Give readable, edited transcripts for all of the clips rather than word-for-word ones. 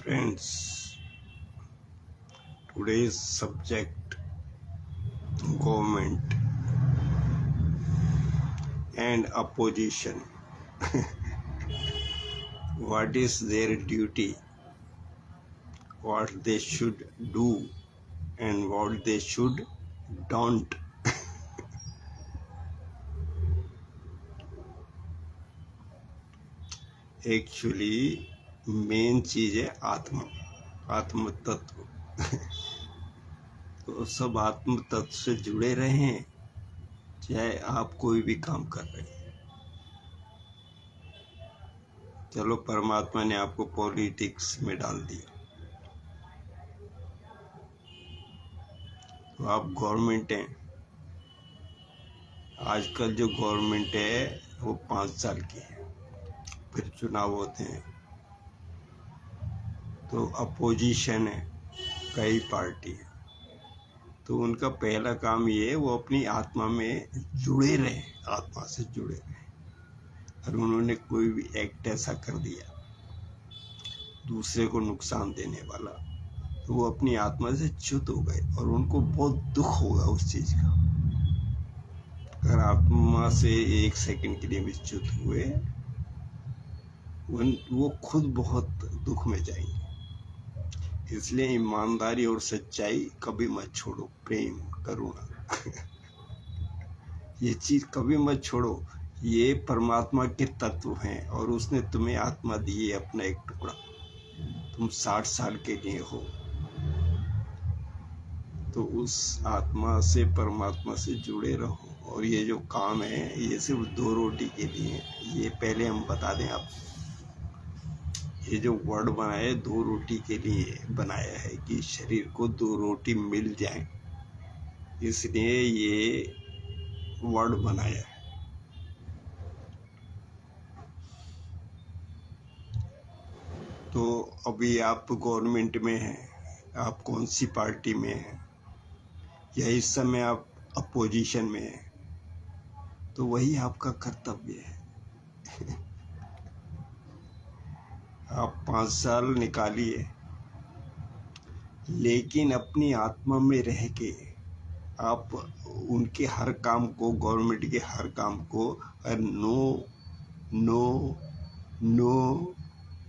Friends, today's subject government and opposition. What is their duty, what they should do, and what they should don't. Actually main चीज है आत्म तत्व। तो सब आत्म तत्व से जुड़े रहें, चाहे आप कोई भी काम कर रहे हैं। चलो, परमात्मा ने आपको पॉलिटिक्स में डाल दिया, तो आप गवर्नमेंट हैं। आजकल जो गवर्नमेंट है वो 5 साल की है, फिर चुनाव होते हैं। तो अपोजिशन है, कई पार्टी है, तो उनका पहला काम ये है वो अपनी आत्मा में जुड़े रहे, आत्मा से जुड़े रहे। और उन्होंने कोई भी एक्ट ऐसा कर दिया दूसरे को नुकसान देने वाला, तो वो अपनी आत्मा से च्युत हो गए और उनको बहुत दुख होगा उस चीज का। अगर आत्मा से 1 सेकंड के लिए भी च्युत हुए, वो खुद बहुत दुख में जाएंगे। इसलिए ईमानदारी और सच्चाई कभी मत छोड़ो, प्रेम करुणा ये चीज कभी मत छोड़ो। ये परमात्मा के तत्व हैं और उसने तुम्हें आत्मा दी है, अपना एक टुकड़ा। तुम 60 साल के लिए हो, तो उस आत्मा से, परमात्मा से जुड़े रहो। और ये जो काम है ये सिर्फ 2 रोटी के लिए है। ये पहले हम बता दें आप, ये जो वर्ड बनाया है 2 रोटी के लिए बनाया है कि शरीर को 2 रोटी मिल जाए, इसलिए ये वर्ड बनाया है। तो अभी आप गवर्नमेंट में हैं, आप कौन सी पार्टी में हैं, या इस समय आप अपोजिशन में हैं, तो वही आपका कर्तव्य है। आप 5 साल निकालिए, लेकिन अपनी आत्मा में रह के आप उनके हर काम को, गवर्नमेंट के हर काम को नो नो नो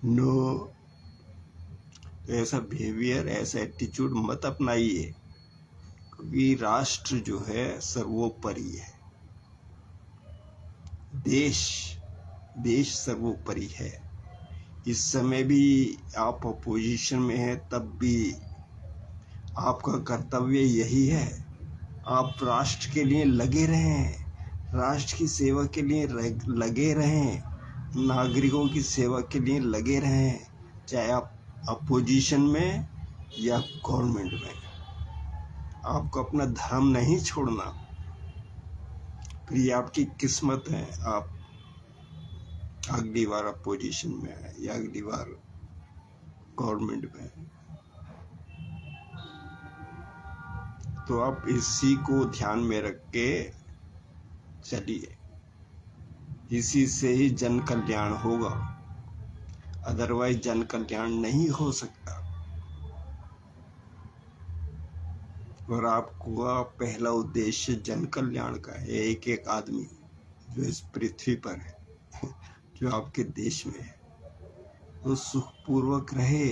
नो, ऐसा बिहेवियर, ऐसा एटीट्यूड मत अपनाइए, क्योंकि राष्ट्र जो है सर्वोपरि है। देश सर्वोपरि है। इस समय भी आप अपोजिशन में हैं, तब भी आपका कर्तव्य यही है, आप राष्ट्र के लिए लगे रहें, राष्ट्र की सेवा के लिए लगे रहें, नागरिकों की सेवा के लिए लगे रहें, चाहे आप अपोजिशन में या गवर्नमेंट में। आपको अपना धर्म नहीं छोड़ना। फिर ये आपकी किस्मत है, आप अगली बार अपोजिशन में है या अगली बार गवर्नमेंट में है। तो आप इसी को ध्यान में रख के चलिए, इसी से ही जन कल्याण होगा, अदरवाइज जन कल्याण नहीं हो सकता। और आपका पहला उद्देश्य जन कल्याण का है। एक आदमी जो इस पृथ्वी पर है, जो आपके देश में है, वो सुखपूर्वक रहे,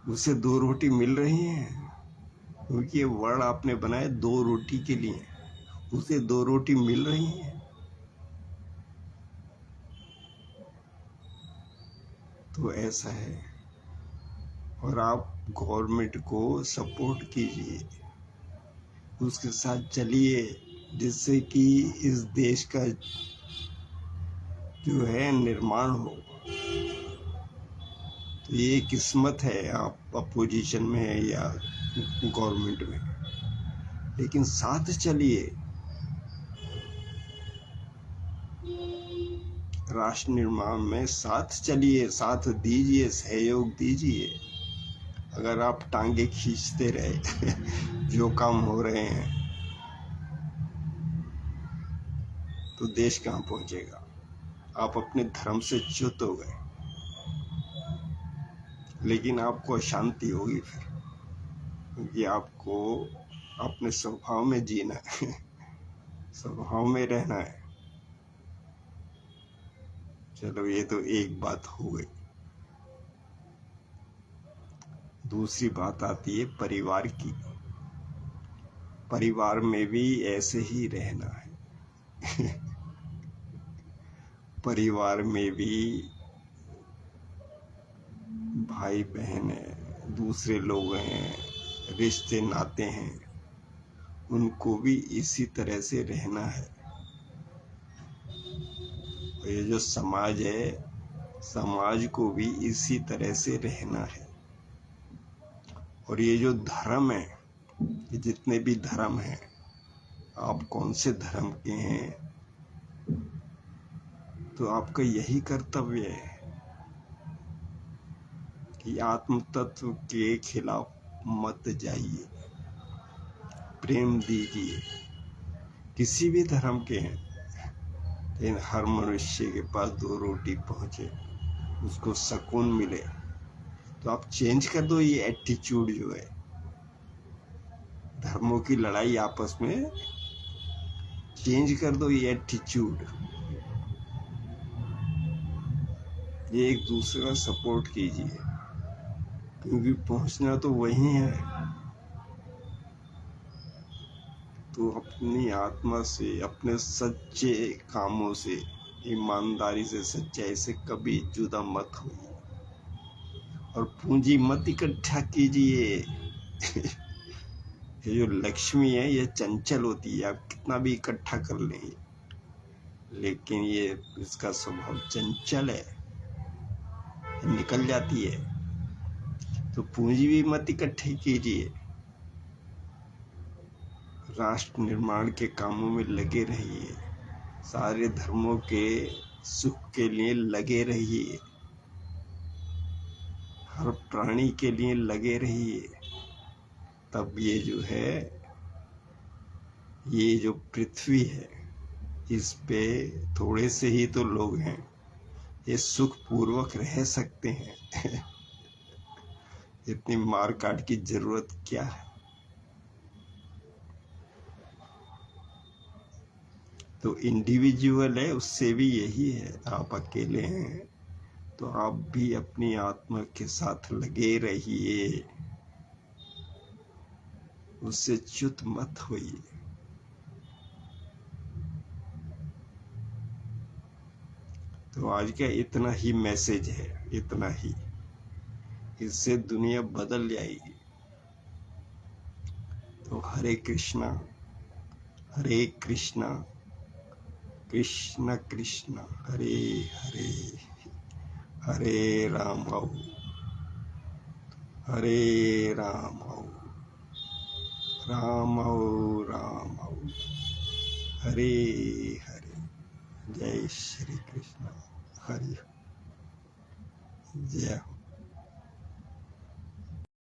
उसे 2 रोटी मिल रही हैं, क्योंकि ये वर्ड आपने बनाया 2 रोटी के लिए, उसे 2 रोटी मिल रही हैं। तो ऐसा है। और आप गवर्नमेंट को सपोर्ट कीजिए, उसके साथ चलिए, जिससे कि इस देश का जो है निर्माण हो। तो ये किस्मत है, आप अपोजिशन में है या गवर्नमेंट में, लेकिन साथ चलिए, राष्ट्र निर्माण में साथ चलिए, साथ दीजिए, सहयोग दीजिए। अगर आप टांगे खींचते रहे जो काम हो रहे हैं, तो देश कहाँ पहुंचेगा। आप अपने धर्म से च्युत हो गए। लेकिन आपको अशांति होगी फिर, क्योंकि आपको अपने स्वभाव में जीना है, स्वभाव में रहना है। चलो ये तो एक बात हो गई। दूसरी बात आती है परिवार की। परिवार में भी ऐसे ही रहना है। परिवार में भी भाई बहन है, दूसरे लोग हैं, रिश्ते नाते हैं, उनको भी इसी तरह से रहना है। और ये जो समाज है, समाज को भी इसी तरह से रहना है। और ये जो धर्म है, ये जितने भी धर्म हैं, आप कौन से धर्म के हैं, तो आपका यही कर्तव्य है कि आत्म तत्व के खिलाफ मत जाइए, प्रेम दीजिए। किसी भी धर्म के हैं, लेकिन हर मनुष्य के पास 2 रोटी पहुंचे, उसको सुकून मिले, तो आप चेंज कर दो ये एटीट्यूड जो है। धर्मों की लड़ाई आपस में चेंज कर दो ये एटीट्यूड। ये एक दूसरे का सपोर्ट कीजिए, क्योंकि पहुंचना तो वही है। तो अपनी आत्मा से, अपने सच्चे कामों से, ईमानदारी से, सच्चाई से कभी जुदा मत होइए। और पूंजी मत इकट्ठा कीजिए। ये जो लक्ष्मी है ये चंचल होती है, आप कितना भी इकट्ठा कर लेंगे, लेकिन ये इसका स्वभाव चंचल है, निकल जाती है। तो पूंजी भी मत इकट्ठी कीजिए, राष्ट्र निर्माण के कामों में लगे रहिए, सारे धर्मों के सुख के लिए लगे रहिए, हर प्राणी के लिए लगे रहिए। तब ये जो है, ये जो पृथ्वी है, इस पे थोड़े से ही तो लोग हैं, ये सुख पूर्वक रह सकते हैं। इतनी मार काट की जरूरत क्या है। तो इंडिविजुअल है, उससे भी यही है, आप अकेले हैं तो आप भी अपनी आत्मा के साथ लगे रहिए, उससे च्युत मत होइए। तो आज का इतना ही मैसेज है, इतना ही, इससे दुनिया बदल जाएगी। तो हरे कृष्णा कृष्ण कृष्ण हरे हरे, हरे राम हरे राम राम राम हरे हरे। जय श्री कृष्ण, हरि जय हो।